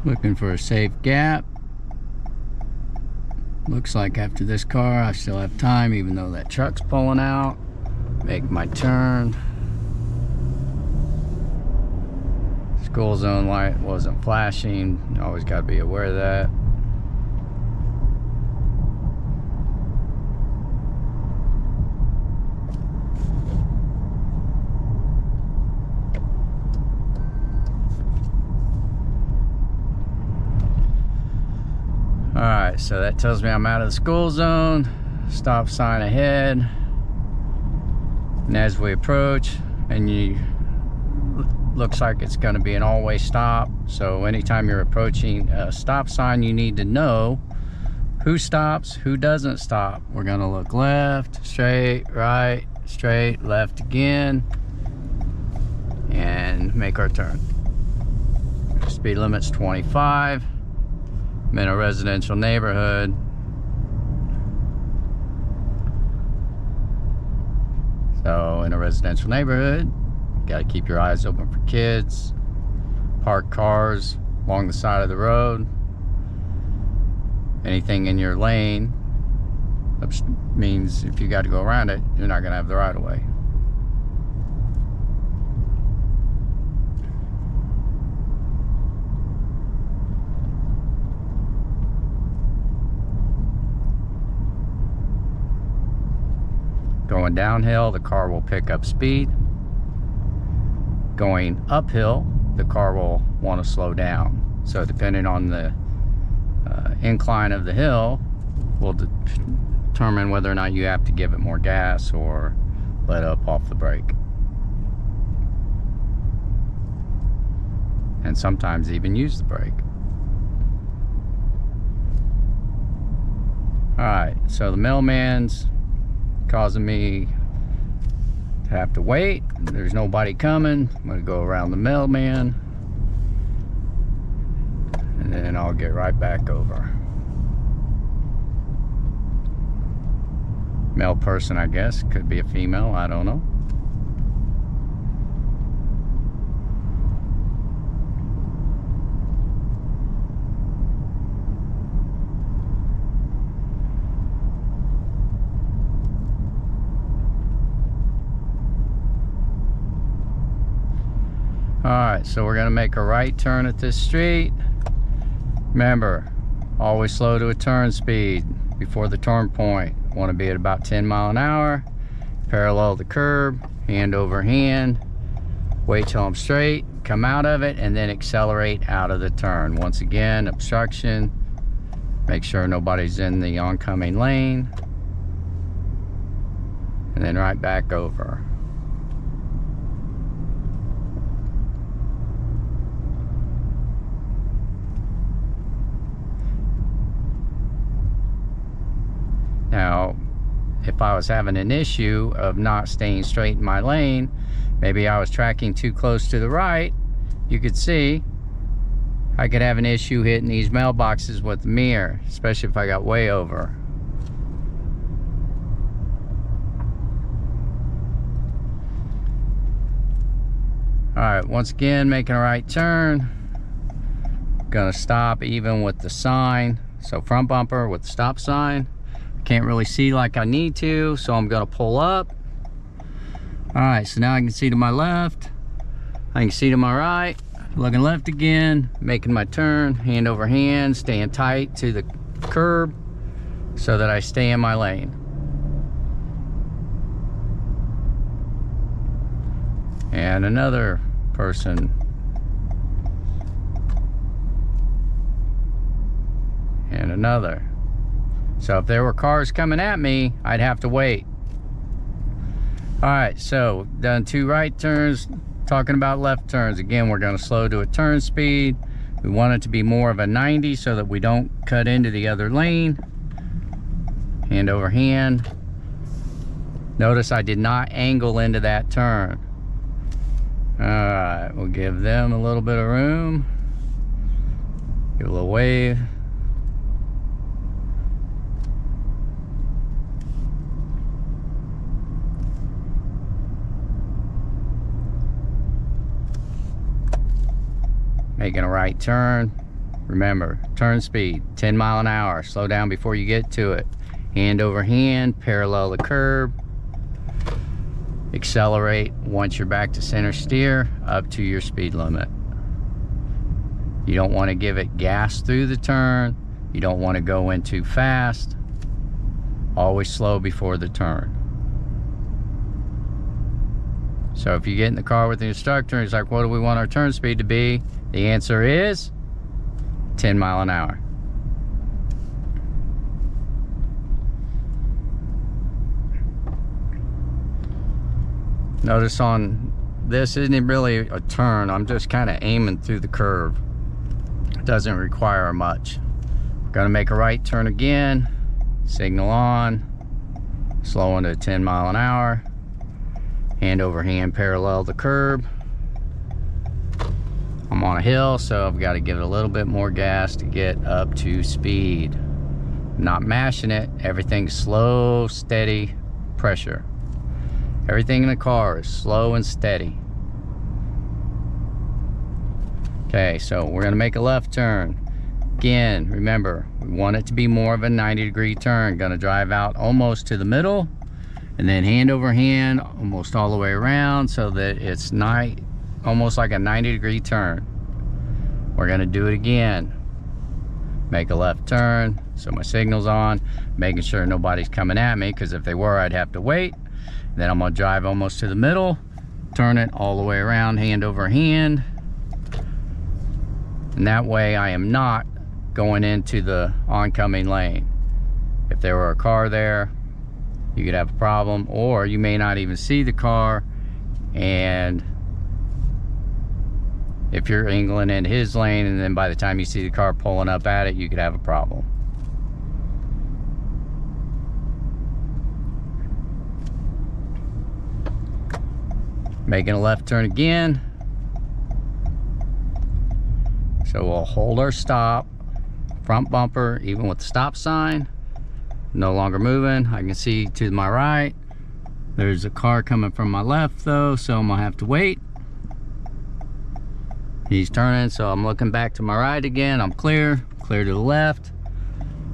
Looking for a safe gap. Looks like after this car I still have time, even though that truck's pulling out. Make my turn. School zone light wasn't flashing. Always got to be aware of that. Alright, so that tells me I'm out of the school zone. Stop sign ahead. And as we approach, and looks like it's going to be an all-way stop. So anytime you're approaching a stop sign, you need to know who stops, who doesn't stop. We're going to look left, straight, right, straight, left again, and make our turn. Speed limit's 25. I'm in a residential neighborhood. So in a residential neighborhood, got to keep your eyes open for kids, park cars along the side of the road. Anything in your lane means if you got to go around it, you're not going to have the right of way. Going downhill, the car will pick up speed. Going uphill, the car will want to slow down. So depending on the incline of the hill will determine whether or not you have to give it more gas or let up off the brake. And sometimes even use the brake. Alright, so the mailman's causing me to have to wait. There's nobody coming. I'm gonna go around the mailman and then I'll get right back over. Male person, I guess. Could be a female, I don't know. Alright, so we're going to make a right turn at this street. Remember, always slow to a turn speed before the turn point. Want to be at about 10 miles an hour. Parallel the curb, hand over hand. Wait till I'm straight, come out of it, and then accelerate out of the turn. Once again, obstruction. Make sure nobody's in the oncoming lane. And then right back over. Now, if I was having an issue of not staying straight in my lane, maybe I was tracking too close to the right, you could see I could have an issue hitting these mailboxes with the mirror, especially if I got way over. Alright, once again, making a right turn. Gonna stop even with the sign. So front bumper with the stop sign. Can't really see like I need to, so I'm gonna pull up. Alright, so now I can see to my left, I can see to my right, looking left again, making my turn, hand over hand, staying tight to the curb so that I stay in my lane. And another person. And another. So if there were cars coming at me, I'd have to wait. Alright, so done 2 right turns, talking about left turns. Again, we're going to slow to a turn speed. We want it to be more of a 90 so that we don't cut into the other lane. Hand over hand. Notice I did not angle into that turn. Alright, we'll give them a little bit of room. Give a little wave. Making a right turn. Remember, turn speed, 10 mile an hour. Slow down before you get to it. Hand over hand, parallel the curb. Accelerate once you're back to center steer, up to your speed limit. You don't want to give it gas through the turn. You don't want to go in too fast. Always slow before the turn. So if you get in the car with the instructor, he's like, what do we want our turn speed to be? The answer is 10 mile an hour. Notice on this isn't really a turn. I'm just kind of aiming through the curve. It doesn't require much. Gonna make a right turn again. Signal on. Slowing to 10 mile an hour. Hand over hand parallel the curb. I'm on a hill, so I've got to give it a little bit more gas to get up to speed. Not mashing it. Everything's slow, steady pressure. Everything in the car is slow and steady. Okay, so we're gonna make a left turn. Again, remember, we want it to be more of a 90-degree turn. Gonna drive out almost to the middle, and then hand over hand, almost all the way around, so that it's almost like a 90-degree turn. We're gonna do it again. Make a left turn, so my signal's on, making sure nobody's coming at me, because if they were, I'd have to wait. Then I'm gonna drive almost to the middle, turn it all the way around, hand over hand. And that way I am not going into the oncoming lane. If there were a car there, you could have a problem, or you may not even see the car, and if you're angling in his lane, and then by the time you see the car pulling up at it, you could have a problem. Making a left turn again. So we'll hold our stop, front bumper, even with the stop sign, no longer moving. I can see to my right, there's a car coming from my left though, so I'm gonna have to wait. He's turning, so I'm looking back to my right again. I'm clear to the left.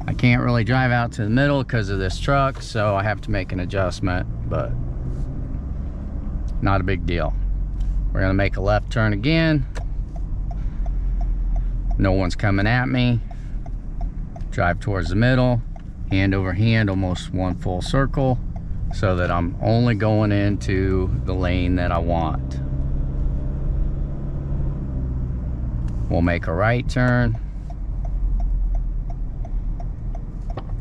I can't really drive out to the middle because of this truck, so I have to make an adjustment, but not a big deal. We're gonna make a left turn again. No one's coming at me. Drive towards the middle, hand over hand, almost one full circle, so that I'm only going into the lane that I want. We'll make a right turn.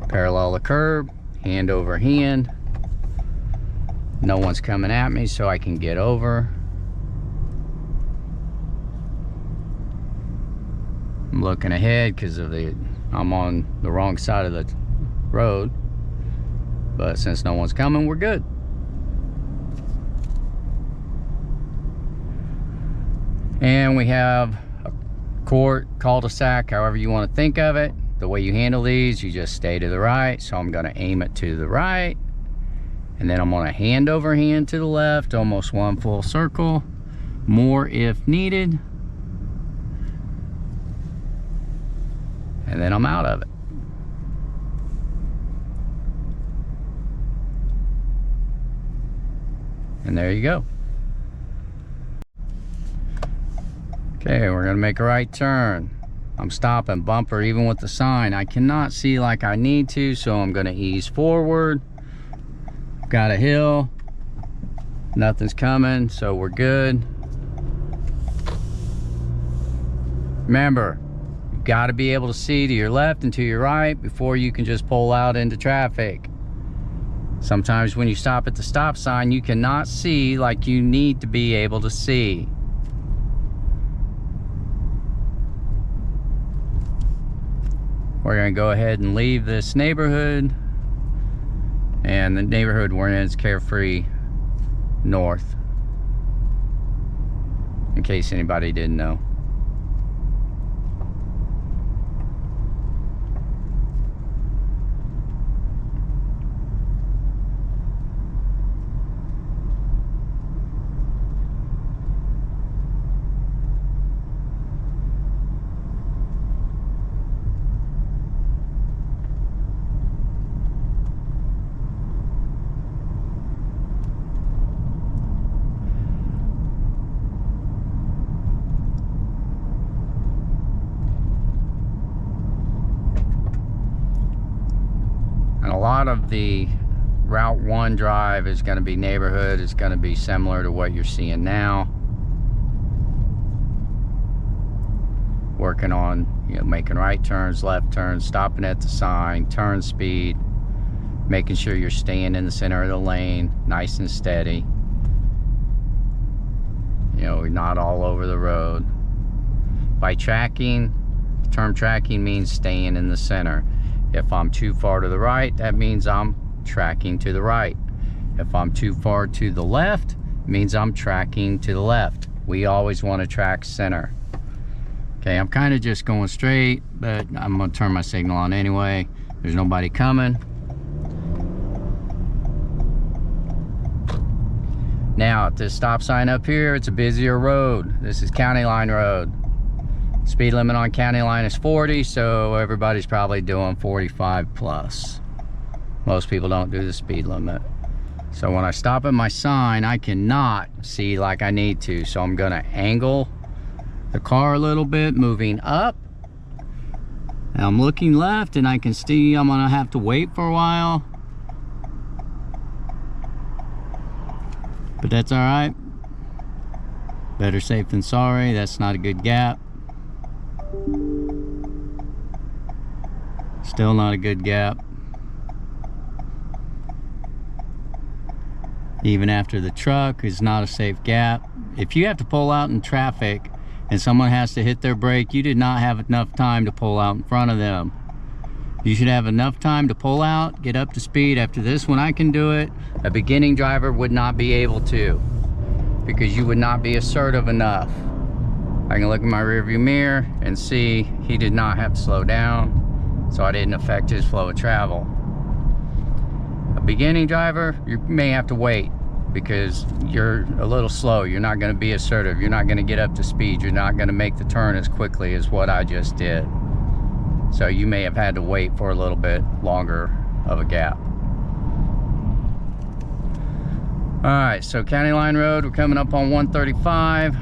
Parallel the curb, hand over hand. No one's coming at me, so I can get over. I'm looking ahead because I'm on the wrong side of the road, but since no one's coming, we're good. And we have a court, cul-de-sac, however you want to think of it. The way you handle these, you just stay to the right. So I'm going to aim it to the right, and then I'm going to hand over hand to the left, almost one full circle, more if needed. And then I'm out of it. And there you go. Okay, we're gonna make a right turn. I'm stopping, bumper even with the sign. I cannot see like I need to, so I'm gonna ease forward. Got a hill, nothing's coming, so we're good. Remember, got to be able to see to your left and to your right before you can just pull out into traffic. Sometimes when you stop at the stop sign, you cannot see like you need to be able to see. We're going to go ahead and leave this neighborhood, and the neighborhood we're in is Carefree North, in case anybody didn't know. of the Route 1 drive is going to be neighborhood. It's going to be similar to what you're seeing now. Working on, you know, making right turns, left turns, stopping at the sign, turn speed, making sure you're staying in the center of the lane, nice and steady. You know, we're not all over the road. By tracking, term tracking means staying in the center. If I'm too far to the right, that means I'm tracking to the right. If I'm too far to the left, it means I'm tracking to the left. We always want to track center. Okay, I'm kind of just going straight, but I'm gonna turn my signal on anyway. There's nobody coming. Now at this stop sign up here, it's a busier road. This is County Line Road. Speed limit on County Line is 40, so everybody's probably doing 45 plus. Most people don't do the speed limit. So when I stop at my sign, I cannot see like I need to. So I'm gonna angle the car a little bit, moving up. And I'm looking left and I can see I'm gonna have to wait for a while. But that's all right. Better safe than sorry. That's not a good gap. Still not a good gap. Even after the truck is not a safe gap. If you have to pull out in traffic and someone has to hit their brake, you did not have enough time to pull out in front of them. You should have enough time to pull out, get up to speed. After this one, I can do it. A beginning driver would not be able to, because you would not be assertive enough. I can look in my rearview mirror and see he did not have to slow down, so I didn't affect his flow of travel. A beginning driver, you may have to wait because you're a little slow. You're not going to be assertive. You're not going to get up to speed. You're not going to make the turn as quickly as what I just did. So you may have had to wait for a little bit longer of a gap. All right, so County Line Road, we're coming up on 135.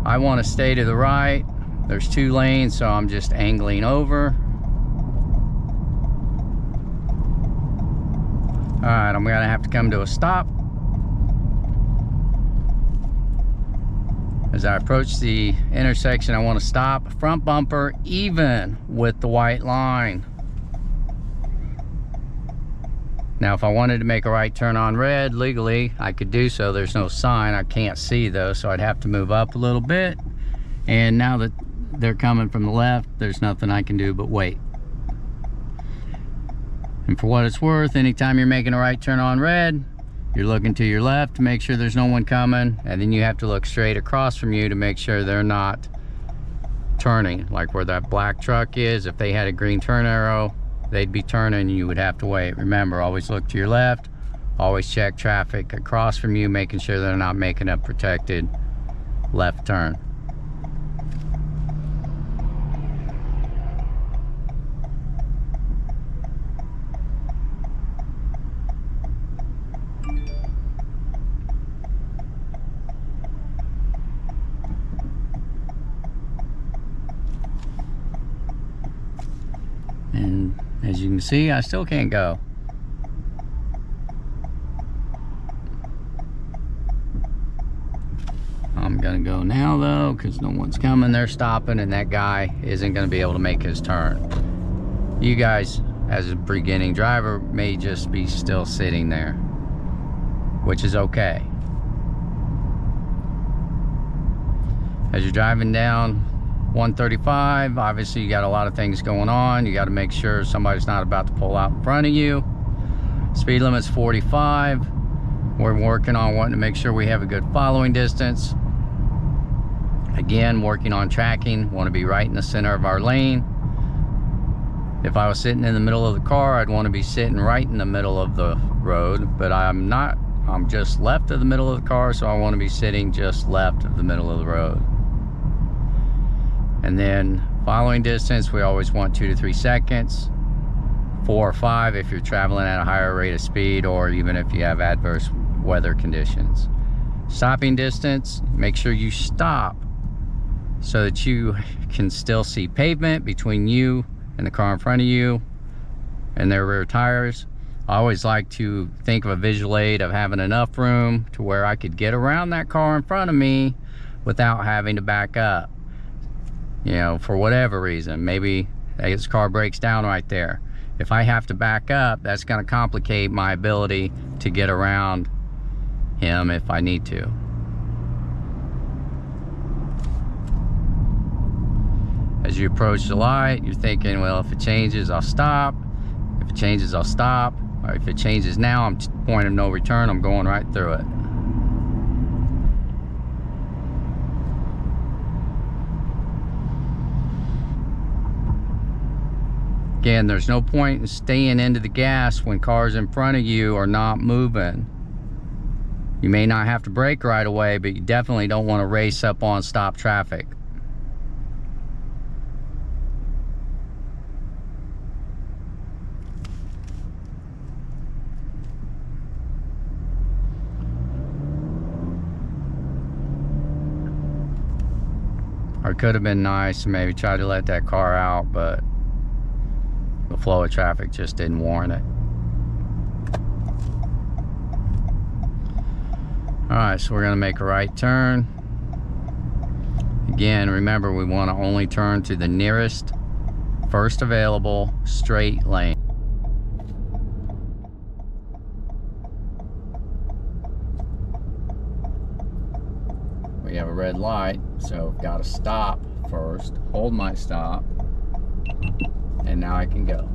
I want to stay to the right. There's 2 lanes, so I'm just angling over. All right, I'm gonna have to come to a stop. As I approach the intersection, I want to stop. Front bumper even with the white line. Now, if I wanted to make a right turn on red legally, I could do so. There's no sign. I can't see though, so I'd have to move up a little bit. And now that they're coming from the left, there's nothing I can do but wait. And for what it's worth, anytime you're making a right turn on red, you're looking to your left to make sure there's no one coming, and then you have to look straight across from you to make sure they're not turning. Like where that black truck is, if they had a green turn arrow, they'd be turning and you would have to wait. Remember, always look to your left, always check traffic across from you, making sure they're not making a protected left turn. And as you can see, I still can't go. I'm gonna go now though, because no one's coming. They're stopping and that guy isn't gonna be able to make his turn. You guys, as a beginning driver, may just be still sitting there, which is okay. As you're driving down 135, obviously you got a lot of things going on. You got to make sure somebody's not about to pull out in front of you. Speed limit's 45. We're working on wanting to make sure we have a good following distance. Again, working on tracking. Want to be right in the center of our lane. If I was sitting in the middle of the car, I'd want to be sitting right in the middle of the road, but I'm not. I'm just left of the middle of the car, so I want to be sitting just left of the middle of the road. And then following distance, we always want 2 to 3 seconds, 4 or 5 if you're traveling at a higher rate of speed, or even if you have adverse weather conditions. Stopping distance, make sure you stop so that you can still see pavement between you and the car in front of you and their rear tires. I always like to think of a visual aid of having enough room to where I could get around that car in front of me without having to back up. You know, for whatever reason, maybe his car breaks down right there. If I have to back up, that's going to complicate my ability to get around him if I need to. As you approach the light, you're thinking, well, if it changes, I'll stop. If it changes, I'll stop. Or if it changes now, I'm to the point of no return, I'm going right through it. Again, there's no point in staying into the gas when cars in front of you are not moving. You may not have to brake right away, but you definitely don't want to race up on stop traffic. Or it could have been nice to maybe try to let that car out, but the flow of traffic just didn't warrant it. Alright, so we're going to make a right turn. Again, remember, we want to only turn to the nearest, first available straight lane. We have a red light, so I've got to stop first, hold my stop, and now I can go.